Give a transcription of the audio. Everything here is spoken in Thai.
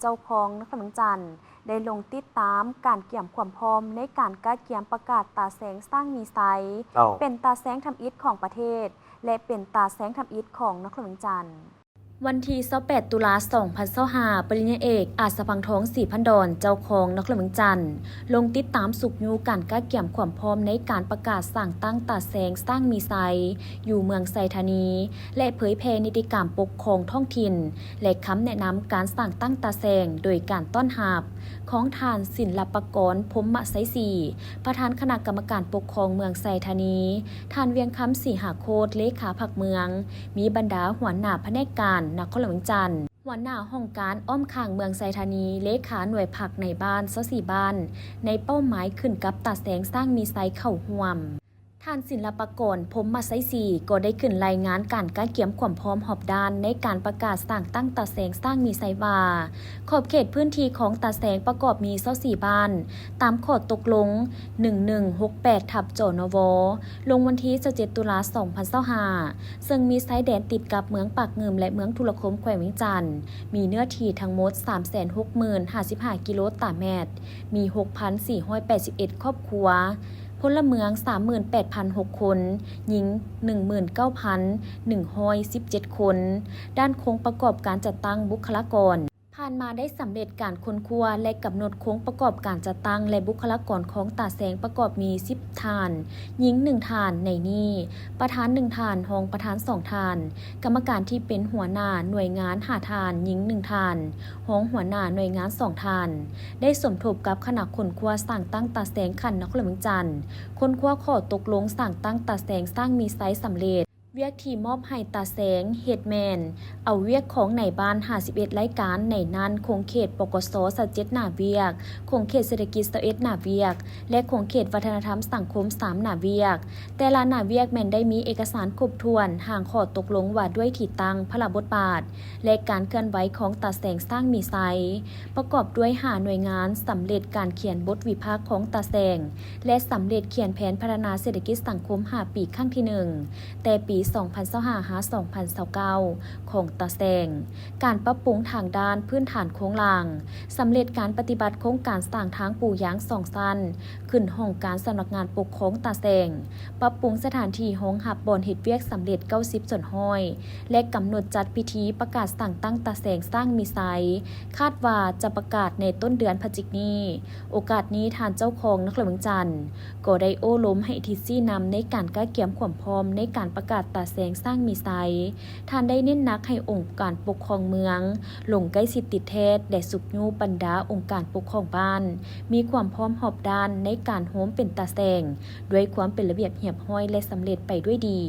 เจ้าของนครหลวงจันทร์ได้ลงติดตามการเกี่ยมความพร้อมในการกัดเกี่ยมประกาศตาแสงสร้างมีไซเป็นตาแสงทำอิฐของประเทศและเป็นตาแสงทำอิฐของนครหลวงจันทร์วันที่28ตุลา2025ปริญญาเอกอาจสะพังทองศรีพันดรเจ้าของนครหลวงจันทร์ลงติดตามสุกยูการกัดเกี่ยมความพร้อมในการประกาศสั่งตั้งตาแสงสร้างมีไซอยู่เมืองไซธานีและเผยแพร่นิติกรรมปกครองท้องถิ่นและคำแนะนำการสั่งตั้งตาแสงโดยการต้อนรับของทานศิลปากรพรหมไสสีประธานคณะกรรมการปกครองเมืองไซธานีทานเวียงคำศรีหาโคตรเลขาผักเมืองมีบรรดาหัวหน้าแผนกการนครหลวงจันทร์หัวหน้าห้องการอ้อมข้างเมืองไซธานีเลขาหน่วยผักในบ้าน24บ้านในเป้าหมายขึ้นกับตาแสงสร้างมีไซเข้าห่วมท่านศิลปากรพรหมไสสีก็ได้ขึ้นรายงานการกัดเกี่ยมความพร้อมหอบด้านในการประกาศสั่งตั้งตาแสงสร้างมีไซว่าขอบเขตพื้นที่ของตาแสงประกอบมี24บ้านตามข้อตกลง1168/จนวลงวันที่17ตุลา2025ซึ่งมีชายแดนติดกับเมืองปากเงิมและเมืองทุรคมแขวงเวียงจันทน์มีเนื้อที่ทั้งหมด 360,055 กิโลตารางเมตรมี 6,481 ครอบครัวพลเมือง 38,006 คนหญิง 19,117 คนด้านโครงประกอบการจัดตั้งบุคลากรผ่านมาได้สำเร็จการค้นคว้าและกำหนดโครงประกอบการจัดตั้งและบุคลากรของตาแสงประกอบมี10ฐานหญิง1ฐานในนี้ประธาน1ฐานรองประธาน2ฐานกรรมการที่เป็นหัวหน้าหน่วยงาน5ฐานหญิง1ฐานรองหัวหน้าหน่วยงาน2ฐานได้สมทบกับคณะค้นคว้าสร้างตั้งตาแสงขันนครหลวงจันทน์ค้นคว้าข้อตกลงสร้างตั้งตาแสงสร้างมีไซส์สำเร็จเวียกที่มอบให้ตาแสงเฮดแมนเอาเวียกของในบ้าน51รายการในนั้นคงเขตปกส17หน้าเวียกคงเขตเศรษฐกิจ21หน้าเวียกและคงเขตวัฒนธรรมสังคม3หน้าเวียกแต่ละหน้าเวียกแม่นได้มีเอกสารครบถ้วนห่างข้อตกลงว่าด้วยที่ตั้งพระบทบาทและการเคลื่อนไหวของตาแสงสร้างมีไซประกอบด้วยหน่วยงานสำเร็จการเขียนบทวิพากษ์ของตาแสงและสำเร็จเขียนแผนพัฒนาเศรษฐกิจสังคม5ปีครั้งที่1แต่ปี2025-2029 ของตาแสงการปรับปรุงทางด้านพื้นฐานโครงหลังสำเร็จการปฏิบัติโครงการสร้างทางปูยาง2สั้นขึ้นห้องการสำนักงานปกครองตาแสงปรับปรุงสถานที่ห้องหับบอนเฮ็ดเวียกสำเร็จ90ส่วนห้อยและกำหนดจัดพิธีประกาศสั่งตั้งตาแสงสร้างมีไซคาดว่าจะประกาศในต้นเดือนพฤศจิกายนนี้โอกาสนี้ทานเจ้าของนครหลวงจันทร์ก็ได้โอ้ล้มให้ทิซี่นำในการก้าวเกี่ยมความพร้อมในการประกาศตาแสงสร้างมีไซท่านได้เน้นหนักให้องค์การปกครองเมืองลงใกล้สิทธิเทศและสุขยูบรรดาองค์การปกครองบ้านมีความพร้อมหอบด้านในการโฮมเป็นตาแสงด้วยความเป็นระเบียบเรียบร้อยและสำเร็จไปด้วยดี